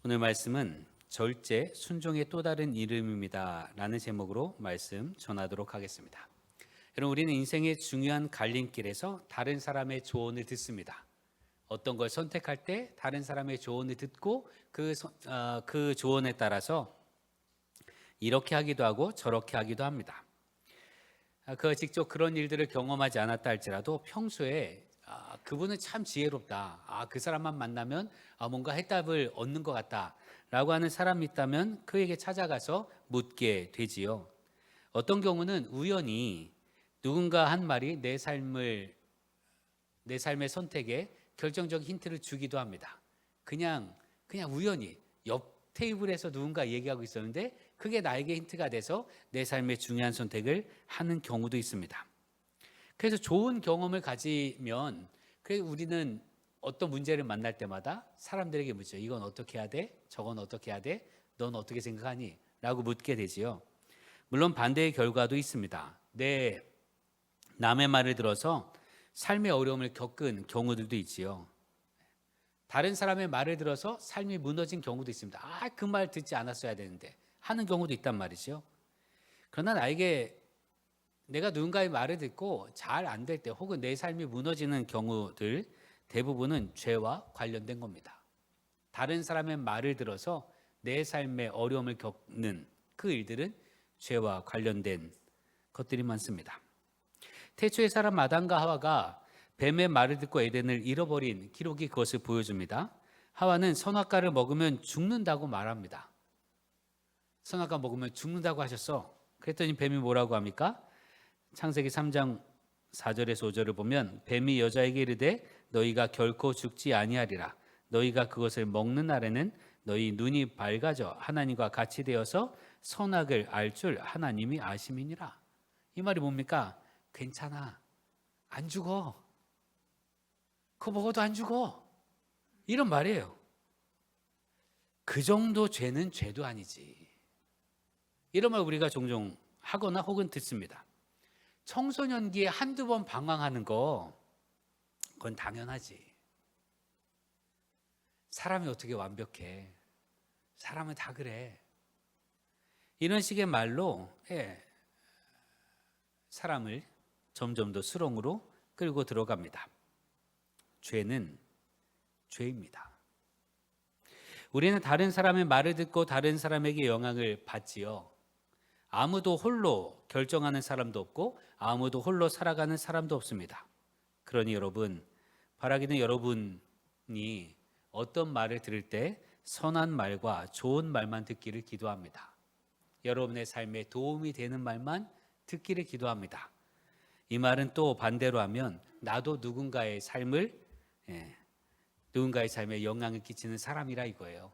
오늘 말씀은 절제, 순종의 또 다른 이름입니다 라는 제목으로 말씀 전하도록 하겠습니다. 여러분, 우리는 인생의 중요한 갈림길에서 다른 사람의 조언을 듣습니다. 어떤 걸 선택할 때 다른 사람의 조언을 듣고 그 조언에 따라서 이렇게 하기도 하고 저렇게 하기도 합니다. 직접 그런 일들을 경험하지 않았다 할지라도 평소에 그분은 참 지혜롭다. 그 사람만 만나면 뭔가 해답을 얻는 것 같다. 라고 하는 사람이 있다면 그에게 찾아가서 묻게 되지요. 어떤 경우는 우연히 누군가 한 말이 내 삶의 선택에 결정적 힌트를 주기도 합니다. 그냥 우연히 옆 테이블에서 누군가 얘기하고 있었는데 그게 나에게 힌트가 돼서 내 삶의 중요한 선택을 하는 경우도 있습니다. 그래서 좋은 경험을 가지면 우리는 어떤 문제를 만날 때마다 사람들에게 묻죠. 이건 어떻게 해야 돼? 저건 어떻게 해야 돼? 넌 어떻게 생각하니? 라고 묻게 되지요. 물론 반대의 결과도 있습니다. 남의 말을 들어서 삶의 어려움을 겪은 경우들도 있지요. 다른 사람의 말을 들어서 삶이 무너진 경우도 있습니다. 그 말 듣지 않았어야 되는데 하는 경우도 있단 말이죠. 그러나 내가 누군가의 말을 듣고 잘 안 될 때 혹은 내 삶이 무너지는 경우들 대부분은 죄와 관련된 겁니다. 다른 사람의 말을 들어서 내 삶의 어려움을 겪는 그 일들은 죄와 관련된 것들이 많습니다. 태초의 사람 아담과 하와가 뱀의 말을 듣고 에덴을 잃어버린 기록이 그것을 보여줍니다. 하와는 선악과를 먹으면 죽는다고 말합니다. 선악과 먹으면 죽는다고 하셨어. 그랬더니 뱀이 뭐라고 합니까? 창세기 3장 4절에서 5절을 보면 뱀이 여자에게 이르되 너희가 결코 죽지 아니하리라. 너희가 그것을 먹는 날에는 너희 눈이 밝아져 하나님과 같이 되어서 선악을 알 줄 하나님이 아심이니라. 이 말이 뭡니까? 괜찮아. 안 죽어. 그거 먹어도 안 죽어. 이런 말이에요. 그 정도 죄는 죄도 아니지. 이런 말 우리가 종종 하거나 혹은 듣습니다. 청소년기에 한두 번 방황하는 거 그건 당연하지. 사람이 어떻게 완벽해. 사람은 다 그래. 이런 식의 말로 사람을 점점 더 수렁으로 끌고 들어갑니다. 죄는 죄입니다. 우리는 다른 사람의 말을 듣고 다른 사람에게 영향을 받지요. 아무도 홀로 결정하는 사람도 없고 아무도 홀로 살아가는 사람도 없습니다. 그러니 여러분, 바라기는 여러분이 어떤 말을 들을 때 선한 말과 좋은 말만 듣기를 기도합니다. 여러분의 삶에 도움이 되는 말만 듣기를 기도합니다. 이 말은 또 반대로 하면 나도 누군가의 삶에 영향을 끼치는 사람이라 이거예요.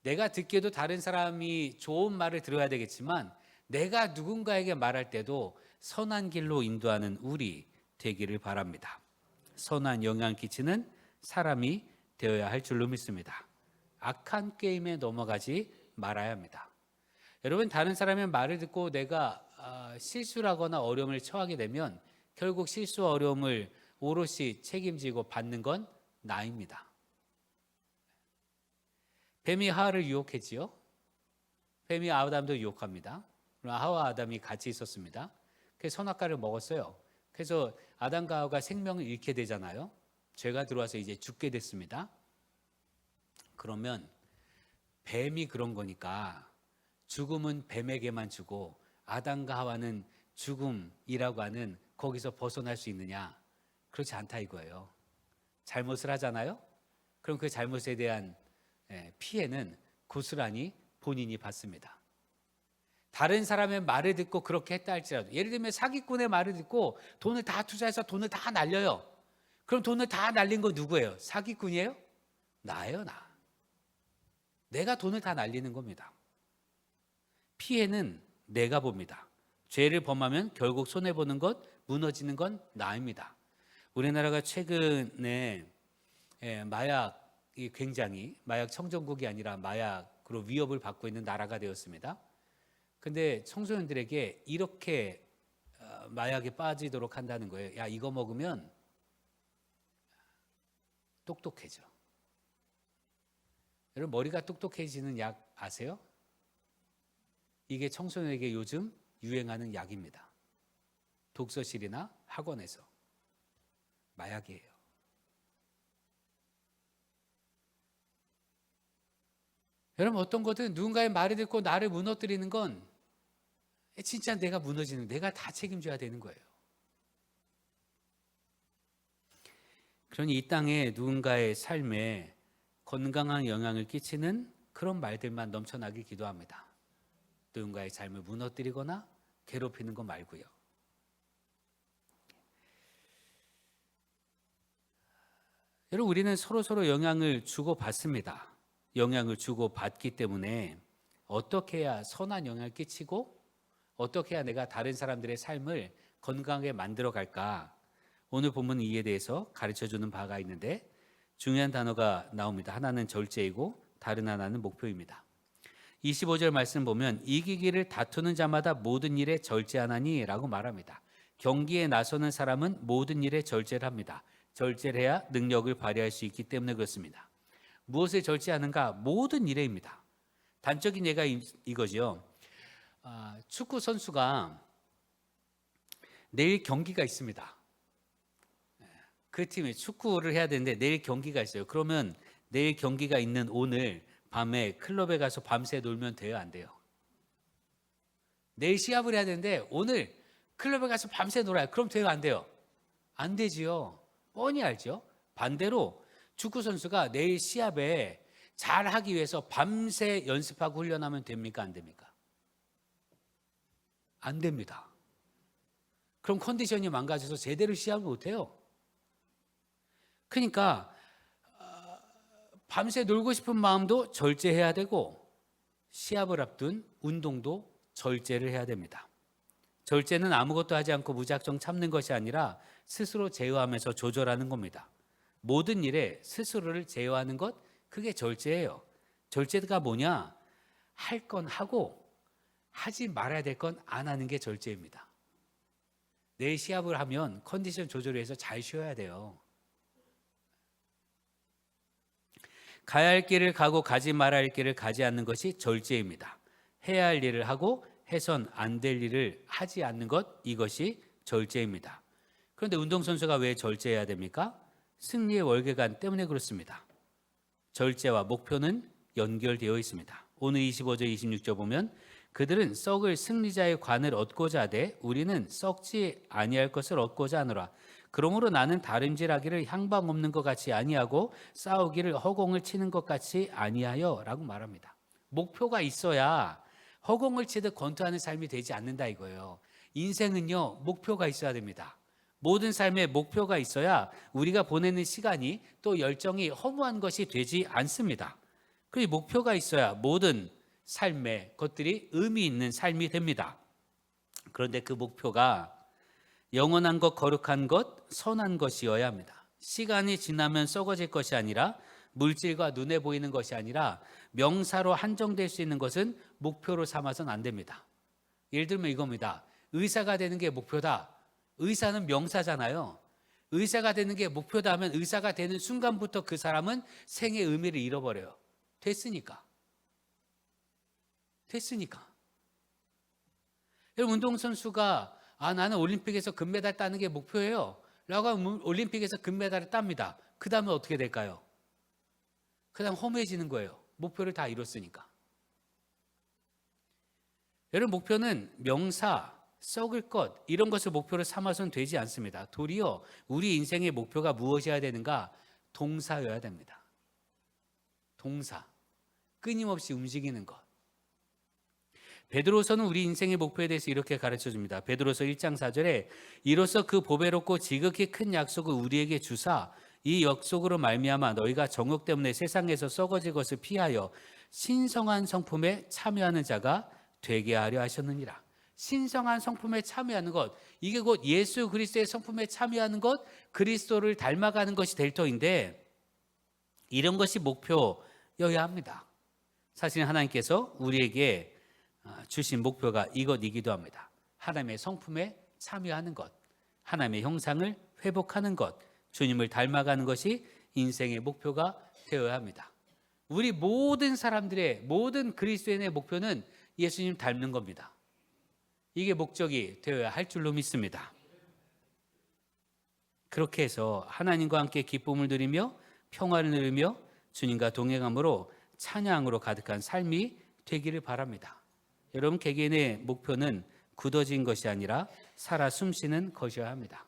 내가 듣기에도 다른 사람이 좋은 말을 들어야 되겠지만 내가 누군가에게 말할 때도 선한 길로 인도하는 우리 되기를 바랍니다. 선한 영향을 끼치는 사람이 되어야 할 줄로 믿습니다. 악한 게임에 넘어가지 말아야 합니다. 여러분, 다른 사람의 말을 듣고 내가 실수를 하거나 어려움을 처하게 되면 결국 실수와 어려움을 오롯이 책임지고 받는 건 나입니다. 뱀이 하와를 유혹했지요. 뱀이 아담도 유혹합니다. 하와 아담이 같이 있었습니다. 그래서 선악과를 먹었어요. 그래서 아담과 하와가 생명을 잃게 되잖아요. 죄가 들어와서 이제 죽게 됐습니다. 그러면 뱀이 그런 거니까 죽음은 뱀에게만 주고 아담과 하와는 죽음이라고 하는 거기서 벗어날 수 있느냐? 그렇지 않다 이거예요. 잘못을 하잖아요. 그럼 그 잘못에 대한 피해는 고스란히 본인이 받습니다. 다른 사람의 말을 듣고 그렇게 했다 할지라도, 예를 들면 사기꾼의 말을 듣고 돈을 다 투자해서 돈을 다 날려요. 그럼 돈을 다 날린 거 누구예요? 사기꾼이에요? 나예요, 나. 내가 돈을 다 날리는 겁니다. 피해는 내가 봅니다. 죄를 범하면 결국 손해보는 것, 무너지는 건 나입니다. 우리나라가 최근에 마약이 굉장히, 마약 청정국이 아니라 마약으로 위협을 받고 있는 나라가 되었습니다. 근데 청소년들에게 이렇게 마약에 빠지도록 한다는 거예요. 야, 이거 먹으면 똑똑해져. 여러분 머리가 똑똑해지는 약 아세요? 이게 청소년에게 요즘 유행하는 약입니다. 독서실이나 학원에서. 마약이에요. 여러분 어떤 거든 누군가의 말을 듣고 나를 무너뜨리는 건 진짜 내가 무너지는, 내가 다 책임져야 되는 거예요. 그러니 이 땅에 누군가의 삶에 건강한 영향을 끼치는 그런 말들만 넘쳐나길 기도합니다. 누군가의 삶을 무너뜨리거나 괴롭히는 거 말고요. 여러분 우리는 서로 영향을 주고받습니다. 영향을 주고받기 때문에 어떻게 해야 선한 영향을 끼치고 어떻게 해야 내가 다른 사람들의 삶을 건강하게 만들어 갈까? 오늘 본문 이에 대해서 가르쳐주는 바가 있는데 중요한 단어가 나옵니다. 하나는 절제이고 다른 하나는 목표입니다. 25절 말씀 보면 이기기를 다투는 자마다 모든 일에 절제하나니 라고 말합니다. 경기에 나서는 사람은 모든 일에 절제를 합니다. 절제를 해야 능력을 발휘할 수 있기 때문에 그렇습니다. 무엇을 절제하는가? 모든 일에입니다. 단적인 예가 이거죠. 축구 선수가 내일 경기가 있습니다. 그 팀이 축구를 해야 되는데 내일 경기가 있어요. 그러면 내일 경기가 있는 오늘 밤에 클럽에 가서 밤새 놀면 돼요? 안 돼요? 내일 시합을 해야 되는데 오늘 클럽에 가서 밤새 놀아요. 그럼 돼요? 안 돼요? 안 되지요. 뻔히 알죠? 반대로 축구 선수가 내일 시합에 잘하기 위해서 밤새 연습하고 훈련하면 됩니까? 안 됩니까? 안 됩니다. 그럼 컨디션이 망가져서 제대로 시합을 못해요. 그러니까 밤새 놀고 싶은 마음도 절제해야 되고 시합을 앞둔 운동도 절제를 해야 됩니다. 절제는 아무것도 하지 않고 무작정 참는 것이 아니라 스스로 제어하면서 조절하는 겁니다. 모든 일에 스스로를 제어하는 것, 그게 절제예요. 절제가 뭐냐? 할 건 하고 하지 말아야 될 건 안 하는 게 절제입니다. 내일 시합을 하면 컨디션 조절을 해서 잘 쉬어야 돼요. 가야 할 길을 가고 가지 말아야 할 길을 가지 않는 것이 절제입니다. 해야 할 일을 하고 해선 안 될 일을 하지 않는 것, 이것이 절제입니다. 그런데 운동선수가 왜 절제해야 됩니까? 승리의 월계관 때문에 그렇습니다. 절제와 목표는 연결되어 있습니다. 오늘 25절 26절 보면 그들은 썩을 승리자의 관을 얻고자 하되 우리는 썩지 아니할 것을 얻고자 하노라. 그러므로 나는 다름질하기를 향방 없는 것 같이 아니하고 싸우기를 허공을 치는 것 같이 아니하여 라고 말합니다. 목표가 있어야 허공을 치듯 권투하는 삶이 되지 않는다 이거예요. 인생은요, 목표가 있어야 됩니다. 모든 삶에 목표가 있어야 우리가 보내는 시간이 또 열정이 허무한 것이 되지 않습니다. 그리고 목표가 있어야 모든 삶의 것들이 의미 있는 삶이 됩니다. 그런데 그 목표가 영원한 것, 거룩한 것, 선한 것이어야 합니다. 시간이 지나면 썩어질 것이 아니라 물질과 눈에 보이는 것이 아니라 명사로 한정될 수 있는 것은 목표로 삼아서는 안 됩니다. 예를 들면 이겁니다. 의사가 되는 게 목표다. 의사는 명사잖아요. 의사가 되는 게 목표다 하면 의사가 되는 순간부터 그 사람은 생의 의미를 잃어버려요. 됐으니까. 여러분 운동선수가 나는 올림픽에서 금메달 따는 게 목표예요 라고 하면 올림픽에서 금메달을 땁니다. 그 다음에 어떻게 될까요? 그 다음 허무해지는 거예요. 목표를 다 이뤘으니까. 여러분 목표는 명사, 썩을 것 이런 것을 목표로 삼아서는 되지 않습니다. 도리어 우리 인생의 목표가 무엇이어야 되는가? 동사여야 됩니다. 동사, 끊임없이 움직이는 것. 베드로서는 우리 인생의 목표에 대해서 이렇게 가르쳐줍니다. 베드로서 1장 4절에 이로써 그 보배롭고 지극히 큰 약속을 우리에게 주사 이 약속으로 말미암아 너희가 정욕 때문에 세상에서 썩어질 것을 피하여 신성한 성품에 참여하는 자가 되게 하려 하셨느니라. 신성한 성품에 참여하는 것, 이게 곧 예수 그리스도의 성품에 참여하는 것, 그리스도를 닮아가는 것이 될 터인데 이런 것이 목표여야 합니다. 사실 하나님께서 우리에게 주신 목표가 이것이기도 합니다. 하나님의 성품에 참여하는 것, 하나님의 형상을 회복하는 것, 주님을 닮아가는 것이 인생의 목표가 되어야 합니다. 우리 모든 사람들의, 모든 그리스도인의 목표는 예수님 닮는 겁니다. 이게 목적이 되어야 할 줄로 믿습니다. 그렇게 해서 하나님과 함께 기쁨을 누리며 평화를 누리며 주님과 동행함으로 찬양으로 가득한 삶이 되기를 바랍니다. 여러분, 개개인의 목표는 굳어진 것이 아니라 살아 숨쉬는 것이어야 합니다.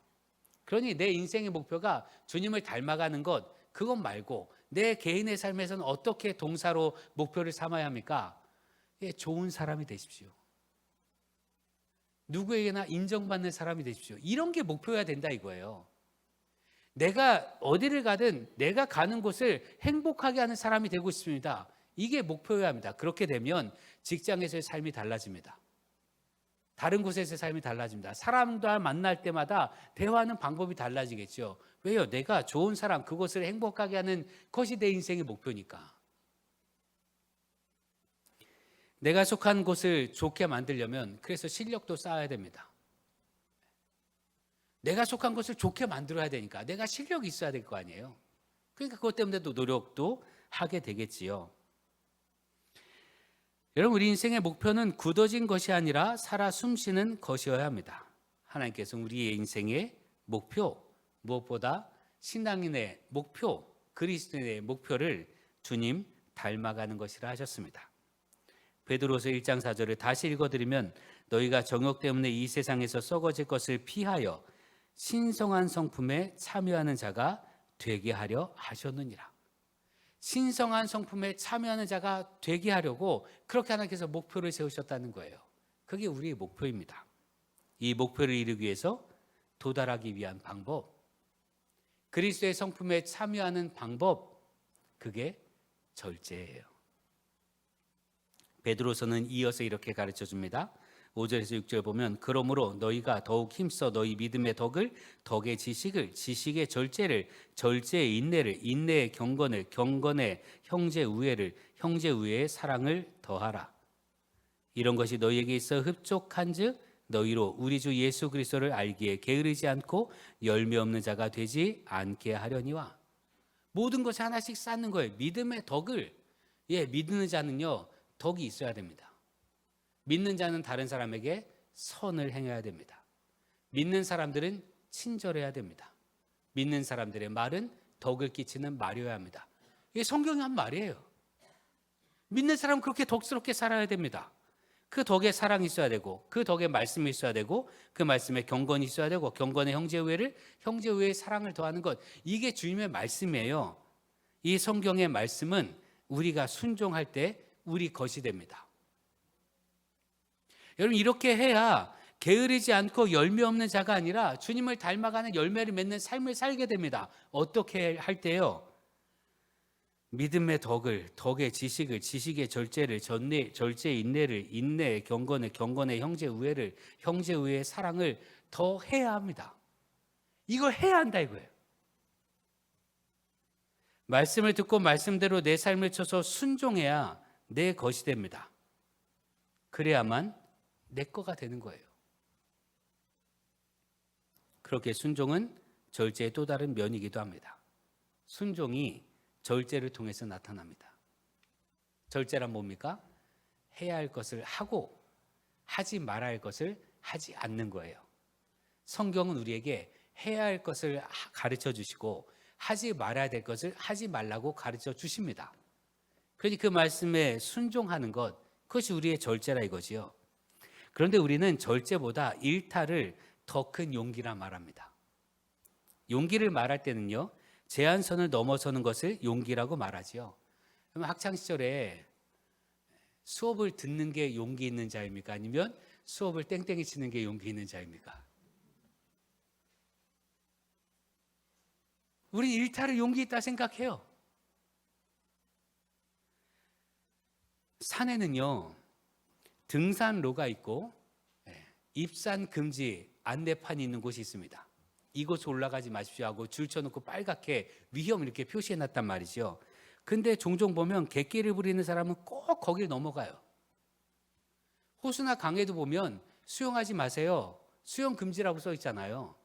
그러니 내 인생의 목표가 주님을 닮아가는 것, 그것 말고 내 개인의 삶에서는 어떻게 동사로 목표를 삼아야 합니까? 예, 좋은 사람이 되십시오. 누구에게나 인정받는 사람이 되십시오. 이런 게 목표여야 된다 이거예요. 내가 어디를 가든 내가 가는 곳을 행복하게 하는 사람이 되고 싶습니다. 이게 목표여야 합니다. 그렇게 되면 직장에서의 삶이 달라집니다. 다른 곳에서의 삶이 달라집니다. 사람과 만날 때마다 대화하는 방법이 달라지겠죠. 왜요? 내가 좋은 사람, 그곳을 행복하게 하는 것이 내 인생의 목표니까. 내가 속한 곳을 좋게 만들려면 그래서 실력도 쌓아야 됩니다. 내가 속한 곳을 좋게 만들어야 되니까 내가 실력이 있어야 될 거 아니에요. 그러니까 그것 때문에도 노력도 하게 되겠지요. 여러분, 우리 인생의 목표는 굳어진 것이 아니라 살아 숨쉬는 것이어야 합니다. 하나님께서 우리의 인생의 목표, 무엇보다 신앙인의 목표, 그리스도인의 목표를 주님 닮아가는 것이라 하셨습니다. 베드로서 1장 4절을 다시 읽어드리면 너희가 정욕 때문에 이 세상에서 썩어질 것을 피하여 신성한 성품에 참여하는 자가 되게 하려 하셨느니라. 신성한 성품에 참여하는 자가 되게 하려고 그렇게 하나님께서 목표를 세우셨다는 거예요. 그게 우리의 목표입니다. 이 목표를 이루기 위해서 도달하기 위한 방법, 그리스도의 성품에 참여하는 방법, 그게 절제예요. 베드로서는 이어서 이렇게 가르쳐 줍니다. 5절에서 6절 보면 그러므로 너희가 더욱 힘써 너희 믿음의 덕을, 덕의 지식을, 지식의 절제를, 절제의 인내를, 인내의 경건을, 경건의 형제 우애를, 형제 우애의 사랑을 더하라. 이런 것이 너희에게 있어 흡족한즉 너희로 우리 주 예수 그리스도를 알기에 게으르지 않고 열매 없는 자가 되지 않게 하려니와. 모든 것에 하나씩 쌓는 거예요. 믿음의 덕을, 믿는 자는요 덕이 있어야 됩니다. 믿는 자는 다른 사람에게 선을 행해야 됩니다. 믿는 사람들은 친절해야 됩니다. 믿는 사람들의 말은 덕을 끼치는 말이어야 합니다. 이게 성경이 한 말이에요. 믿는 사람은 그렇게 덕스럽게 살아야 됩니다. 그 덕에 사랑이 있어야 되고, 그 덕에 말씀이 있어야 되고, 그 말씀에 경건이 있어야 되고, 경건의 형제우애를, 형제우애의 사랑을 더하는 것, 이게 주님의 말씀이에요. 이 성경의 말씀은 우리가 순종할 때 우리 것이 됩니다. 여러분, 이렇게 해야 게으르지 않고 열매 없는 자가 아니라 주님을 닮아가는 열매를 맺는 삶을 살게 됩니다. 어떻게 할 때요? 믿음의 덕을, 덕의 지식을, 지식의 절제를, 절제의 인내를, 인내의 경건을, 경건의 형제 우애를, 형제 우애의 사랑을 더 해야 합니다. 이걸 해야 한다 이거예요. 말씀을 듣고 말씀대로 내 삶을 쳐서 순종해야 내 것이 됩니다. 그래야만 내 거가 되는 거예요. 그렇게 순종은 절제의 또 다른 면이기도 합니다. 순종이 절제를 통해서 나타납니다. 절제란 뭡니까? 해야 할 것을 하고 하지 말아야 할 것을 하지 않는 거예요. 성경은 우리에게 해야 할 것을 가르쳐 주시고 하지 말아야 될 것을 하지 말라고 가르쳐 주십니다. 그러니 그 말씀에 순종하는 것, 그것이 우리의 절제라 이거지요. 그런데 우리는 절제보다 일탈을 더 큰 용기라 말합니다. 용기를 말할 때는요, 제한선을 넘어서는 것을 용기라고 말하지요. 그럼 학창시절에 수업을 듣는 게 용기 있는 자입니까? 아니면 수업을 땡땡이 치는 게 용기 있는 자입니까? 우리 일탈을 용기 있다 생각해요. 산에는요 등산로가 있고 입산 금지 안내판이 있는 곳이 있습니다. 이곳 올라가지 마십시오 하고 줄 쳐놓고 빨갛게 위험 이렇게 표시해놨단 말이죠. 근데 종종 보면 객기를 부리는 사람은 꼭 거길 넘어가요. 호수나 강에도 보면 수영하지 마세요, 수영 금지라고 써 있잖아요.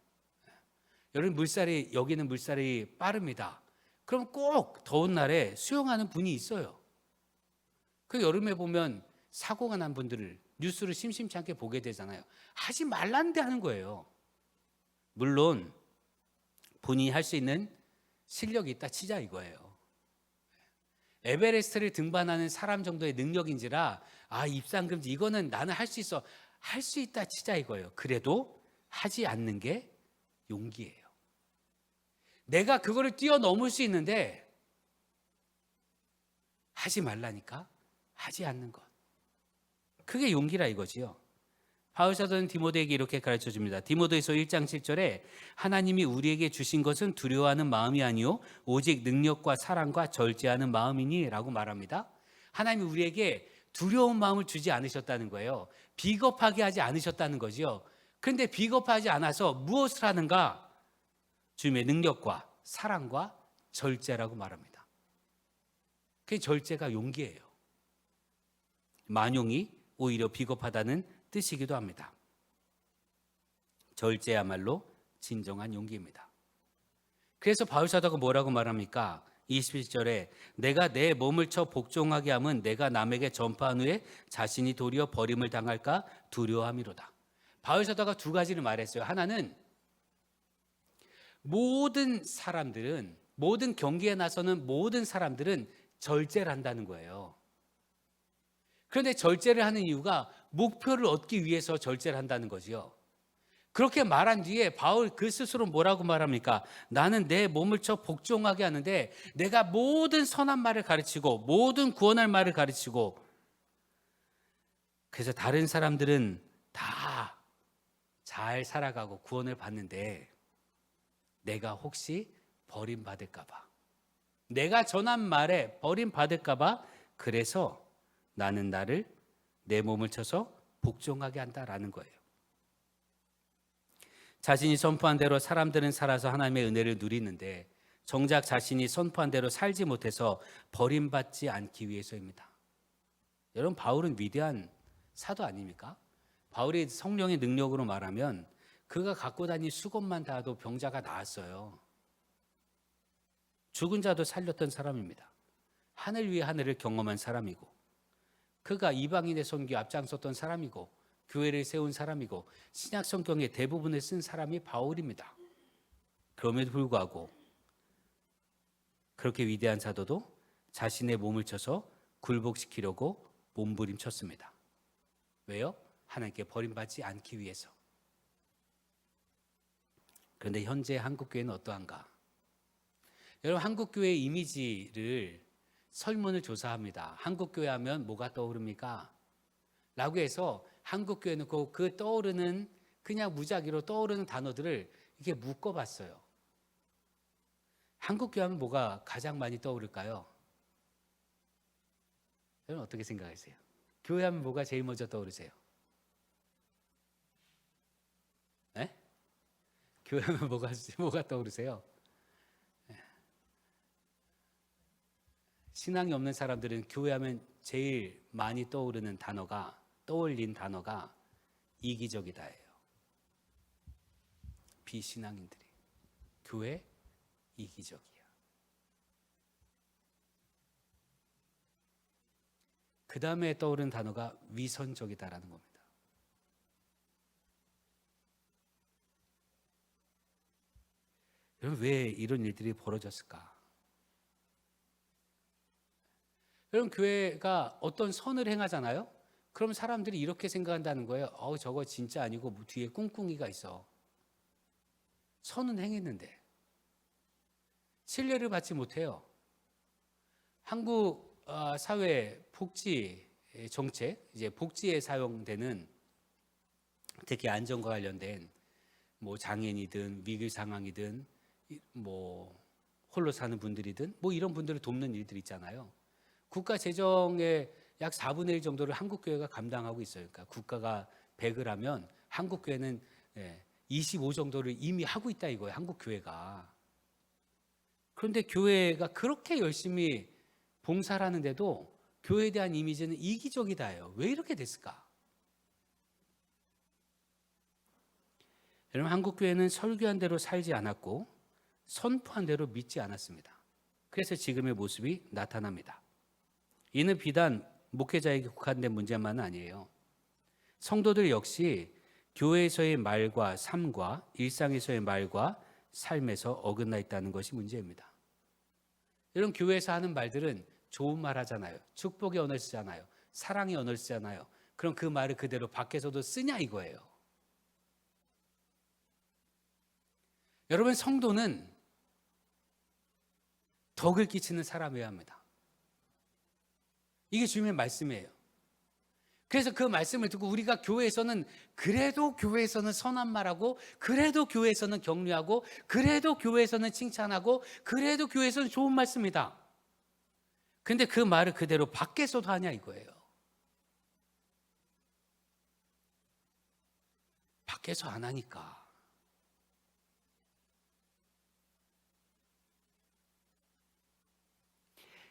여러분, 물살이, 여기는 물살이 빠릅니다. 그럼 꼭 더운 날에 수영하는 분이 있어요. 그 여름에 보면 사고가 난 분들을 뉴스를 심심치 않게 보게 되잖아요. 하지 말라는데 하는 거예요. 물론 본인이 할 수 있는 실력이 있다 치자 이거예요. 에베레스트를 등반하는 사람 정도의 능력인지라 입상금지 이거는 나는 할 수 있어. 할 수 있다 치자 이거예요. 그래도 하지 않는 게 용기예요. 내가 그거를 뛰어넘을 수 있는데 하지 말라니까 하지 않는 것. 그게 용기라 이거지요. 바울 사도는 디모데에게 이렇게 가르쳐 줍니다. 디모데후서 1장 7절에 하나님이 우리에게 주신 것은 두려워하는 마음이 아니요 오직 능력과 사랑과 절제하는 마음이니 라고 말합니다. 하나님이 우리에게 두려운 마음을 주지 않으셨다는 거예요. 비겁하게 하지 않으셨다는 거지요. 그런데 비겁하지 않아서 무엇을 하는가? 주님의 능력과 사랑과 절제라고 말합니다. 그 절제가 용기예요. 만용이 오히려 비겁하다는 뜻이기도 합니다. 절제야말로 진정한 용기입니다. 그래서 바울 사도가 뭐라고 말합니까? 21절에 내가 내 몸을 쳐 복종하게 함은 내가 남에게 전파한 후에 자신이 도리어 버림을 당할까 두려워함이로다. 바울 사도가 두 가지를 말했어요. 하나는 모든 경기에 나서는 모든 사람들은 절제를 한다는 거예요. 그런데 절제를 하는 이유가 목표를 얻기 위해서 절제를 한다는 거지요. 그렇게 말한 뒤에 바울 그 스스로 뭐라고 말합니까? 나는 내 몸을 쳐 복종하게 하는데 내가 모든 선한 말을 가르치고 모든 구원할 말을 가르치고 그래서 다른 사람들은 다 잘 살아가고 구원을 받는데 내가 혹시 버림받을까 봐, 내가 전한 말에 버림받을까 봐 그래서 나는 내 몸을 쳐서 복종하게 한다라는 거예요. 자신이 선포한 대로 사람들은 살아서 하나님의 은혜를 누리는데 정작 자신이 선포한 대로 살지 못해서 버림받지 않기 위해서입니다. 여러분, 바울은 위대한 사도 아닙니까? 바울이 성령의 능력으로 말하면 그가 갖고 다닌 수건만 닿아도 병자가 나았어요. 죽은 자도 살렸던 사람입니다. 하늘 위에 하늘을 경험한 사람이고 그가 이방인의 선교에 앞장섰던 사람이고 교회를 세운 사람이고 신약 성경의 대부분을 쓴 사람이 바울입니다. 그럼에도 불구하고 그렇게 위대한 사도도 자신의 몸을 쳐서 굴복시키려고 몸부림쳤습니다. 왜요? 하나님께 버림받지 않기 위해서. 그런데 현재 한국교회는 어떠한가? 여러분, 한국교회의 이미지를 설문을 조사합니다. 한국교회 하면 뭐가 떠오릅니까? 라고 해서 한국교회는 그 떠오르는 그냥 무작위로 떠오르는 단어들을 이렇게 묶어봤어요. 한국교회 하면 뭐가 가장 많이 떠오를까요? 여러분 어떻게 생각하세요? 교회 하면 뭐가 제일 먼저 떠오르세요? 네? 교회 하면 뭐가 떠오르세요? 신앙이 없는 사람들은 교회 하면 제일 많이 떠오르는 떠올린 단어가 이기적이다예요. 비신앙인들이 교회 이기적이야. 그 다음에 떠오르는 단어가 위선적이다라는 겁니다. 여러분, 왜 이런 일들이 벌어졌을까? 여러분, 교회가 어떤 선을 행하잖아요? 그럼 사람들이 이렇게 생각한다는 거예요. 저거 진짜 아니고 뒤에 꿍꿍이가 있어. 선은 행했는데 신뢰를 받지 못해요. 한국 사회 복지 정책, 이제 복지에 사용되는 특히 안전과 관련된 뭐 장애인이든 위기 상황이든 뭐 홀로 사는 분들이든 뭐 이런 분들을 돕는 일들 있잖아요. 국가 재정의 약 4분의 1 정도를 한국교회가 감당하고 있어요. 그러니까 국가가 100을 하면 한국교회는 25 정도를 이미 하고 있다 이거예요. 한국교회가. 그런데 교회가 그렇게 열심히 봉사를 하는데도 교회에 대한 이미지는 이기적이다예요. 왜 이렇게 됐을까? 여러분, 한국교회는 설교한 대로 살지 않았고 선포한 대로 믿지 않았습니다. 그래서 지금의 모습이 나타납니다. 이는 비단 목회자에게 국한된 문제만은 아니에요. 성도들 역시 교회에서의 말과 삶과 일상에서의 말과 삶에서 어긋나 있다는 것이 문제입니다. 이런 교회에서 하는 말들은 좋은 말 하잖아요. 축복의 언어를 쓰잖아요. 사랑의 언어를 쓰잖아요. 그럼 그 말을 그대로 밖에서도 쓰냐 이거예요. 여러분, 성도는 덕을 끼치는 사람이어야 합니다. 이게 주님의 말씀이에요. 그래서 그 말씀을 듣고 우리가 교회에서는 그래도 교회에서는 선한 말하고, 그래도 교회에서는 격려하고, 그래도 교회에서는 칭찬하고, 그래도 교회에서는 좋은 말씀이다. 근데 그 말을 그대로 밖에서도 하냐 이거예요. 밖에서 안 하니까.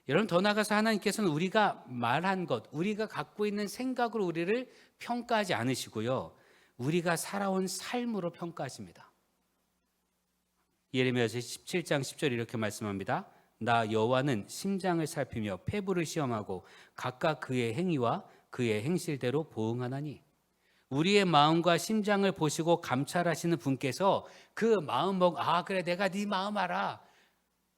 여러분, 더 나아가서 하나님께서는 우리가 말한 것, 우리가 갖고 있는 생각으로 우리를 평가하지 않으시고요, 우리가 살아온 삶으로 평가하십니다. 예레미야서 17장 10절 이렇게 말씀합니다. 나 여호와는 심장을 살피며 폐부를 시험하고 각각 그의 행위와 그의 행실대로 보응하나니. 우리의 마음과 심장을 보시고 감찰하시는 분께서 그 마음 보고, 아 그래 내가 네 마음 알아,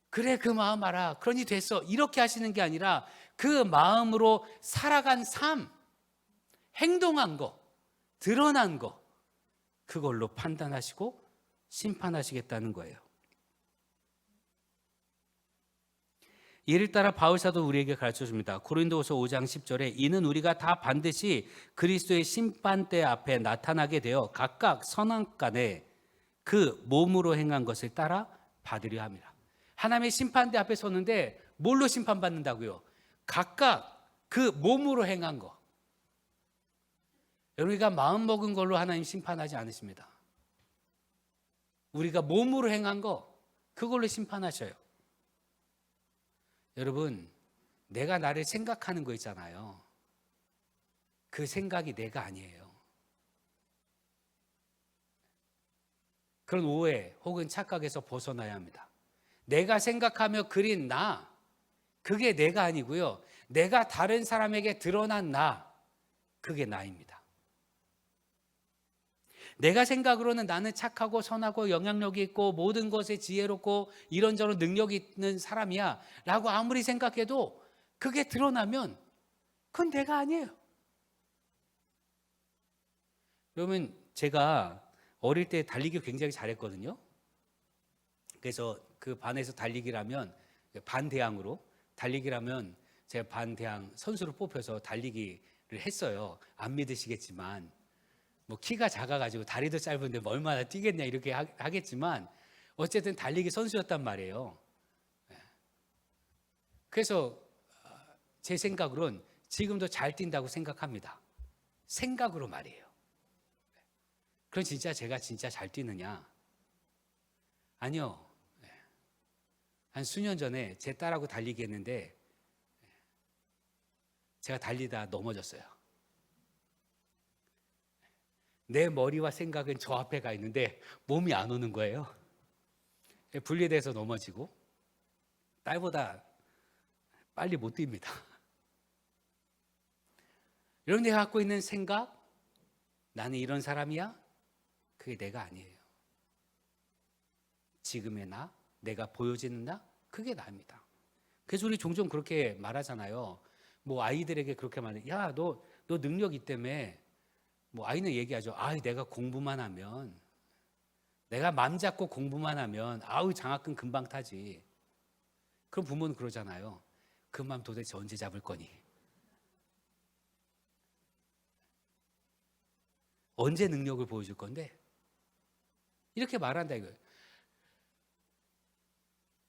그래 그 마음 알아, 그러니 됐어, 이렇게 하시는 게 아니라 그 마음으로 살아간 삶, 행동한 거, 드러난 거, 그걸로 판단하시고 심판하시겠다는 거예요. 이를 따라 바울사도 우리에게 가르쳐줍니다. 고린도후서 5장 10절에 이는 우리가 다 반드시 그리스도의 심판대 앞에 나타나게 되어 각각 선악간에 그 몸으로 행한 것을 따라 받으려 합니다. 하나님의 심판대 앞에 섰는데 뭘로 심판받는다고요? 각각 그 몸으로 행한 거. 우리가 마음 먹은 걸로 하나님 심판하지 않으십니다. 우리가 몸으로 행한 거, 그걸로 심판하셔요. 여러분, 내가 나를 생각하는 거 있잖아요. 그 생각이 내가 아니에요. 그런 오해 혹은 착각에서 벗어나야 합니다. 내가 생각하며 그린 나, 그게 내가 아니고요, 내가 다른 사람에게 드러난 나, 그게 나입니다. 내가 생각으로는 나는 착하고 선하고 영향력이 있고 모든 것에 지혜롭고 이런저런 능력이 있는 사람이야 라고 아무리 생각해도 그게 드러나면 그건 내가 아니에요. 여러분, 제가 어릴 때 달리기 굉장히 잘했거든요. 그래서 그 반에서 달리기라면, 반대항으로 달리기라면 제가 반대항 선수로 뽑혀서 달리기를 했어요. 안 믿으시겠지만 뭐 키가 작아가지고 다리도 짧은데 뭐 얼마나 뛰겠냐 이렇게 하겠지만 어쨌든 달리기 선수였단 말이에요. 그래서 제 생각으로는 지금도 잘 뛴다고 생각합니다. 생각으로 말이에요. 그럼 진짜 제가 진짜 잘 뛰느냐? 아니요. 한 수년 전에 제 딸하고 달리기 했는데 제가 달리다 넘어졌어요. 내 머리와 생각은 저 앞에 가 있는데 몸이 안 오는 거예요. 분리돼서 넘어지고 딸보다 빨리 못 뜁니다. 여러분, 내가 갖고 있는 생각, 나는 이런 사람이야, 그게 내가 아니에요. 지금의 나, 내가 보여지는 나, 그게 나입니다. 그래서 우리 종종 그렇게 말하잖아요. 뭐 아이들에게 그렇게 말해, 야 너 능력 있다며. 뭐 아이는 얘기하죠. 아이 내가 공부만 하면, 내가 맘 잡고 공부만 하면 아우 장학금 금방 타지. 그럼 부모는 그러잖아요. 그 맘 도대체 언제 잡을 거니? 언제 능력을 보여줄 건데? 이렇게 말한다 이거예요.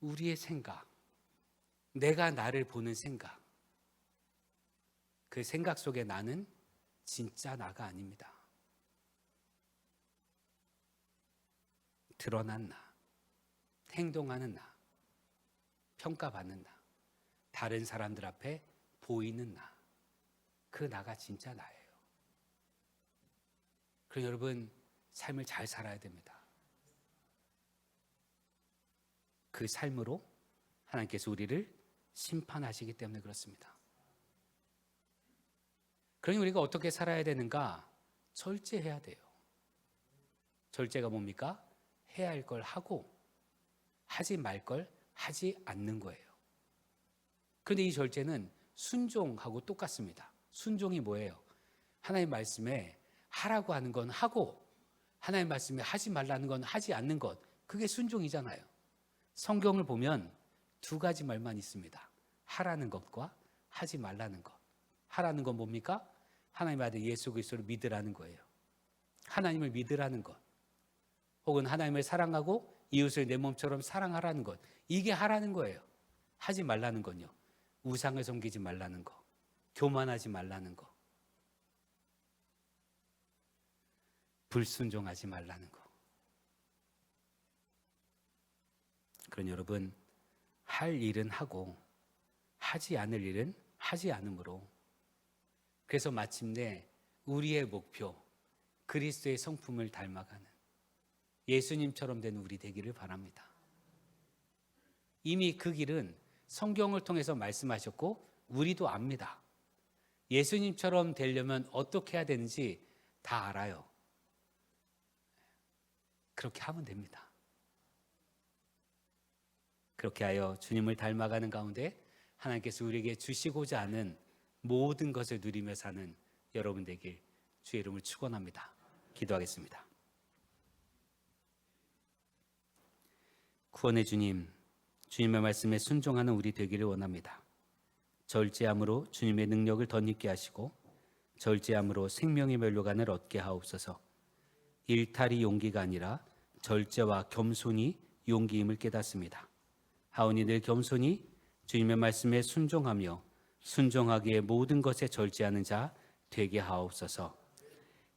우리의 생각, 내가 나를 보는 생각, 그 생각 속에 나는 진짜 나가 아닙니다. 드러난 나, 행동하는 나, 평가받는 나, 다른 사람들 앞에 보이는 나, 그 나가 진짜 나예요. 그럼 여러분, 삶을 잘 살아야 됩니다. 그 삶으로 하나님께서 우리를 심판하시기 때문에 그렇습니다. 그러니 우리가 어떻게 살아야 되는가? 절제해야 돼요. 절제가 뭡니까? 해야 할 걸 하고 하지 말 걸 하지 않는 거예요. 그런데 이 절제는 순종하고 똑같습니다. 순종이 뭐예요? 하나님 말씀에 하라고 하는 건 하고 하나님 말씀에 하지 말라는 건 하지 않는 것, 그게 순종이잖아요. 성경을 보면 두 가지 말만 있습니다. 하라는 것과 하지 말라는 것. 하라는 건 뭡니까? 하나님의 아들 예수 그리스도를 믿으라는 거예요. 하나님을 믿으라는 것, 혹은 하나님을 사랑하고 이웃을 내 몸처럼 사랑하라는 것, 이게 하라는 거예요. 하지 말라는 건요, 우상을 섬기지 말라는 거, 교만하지 말라는 거, 불순종하지 말라는 거. 그런 여러분, 할 일은 하고 하지 않을 일은 하지 않으므로, 그래서 마침내 우리의 목표, 그리스도의 성품을 닮아가는 예수님처럼 된 우리 되기를 바랍니다. 이미 그 길은 성경을 통해서 말씀하셨고 우리도 압니다. 예수님처럼 되려면 어떻게 해야 되는지 다 알아요. 그렇게 하면 됩니다. 그렇게 하여 주님을 닮아가는 가운데 하나님께서 우리에게 주시고자 하는 모든 것을 누리며 사는 여러분 되길 주의 이름을 축원합니다. 기도하겠습니다. 구원의 주님, 주님의 말씀에 순종하는 우리 되기를 원합니다. 절제함으로 주님의 능력을 덧입게 하시고 절제함으로 생명의 멸류관을 얻게 하옵소서. 일탈이 용기가 아니라 절제와 겸손이 용기임을 깨닫습니다. 하오니 늘 겸손히 주님의 말씀에 순종하며 순종하기에 모든 것에 절제하는 자 되게 하옵소서.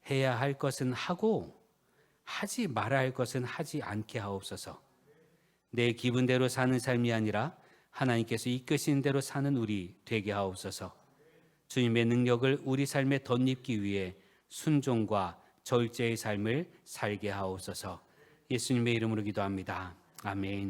해야 할 것은 하고 하지 말아야 할 것은 하지 않게 하옵소서. 내 기분대로 사는 삶이 아니라 하나님께서 이끄신 대로 사는 우리 되게 하옵소서. 주님의 능력을 우리 삶에 덧입기 위해 순종과 절제의 삶을 살게 하옵소서. 예수님의 이름으로 기도합니다. 아멘.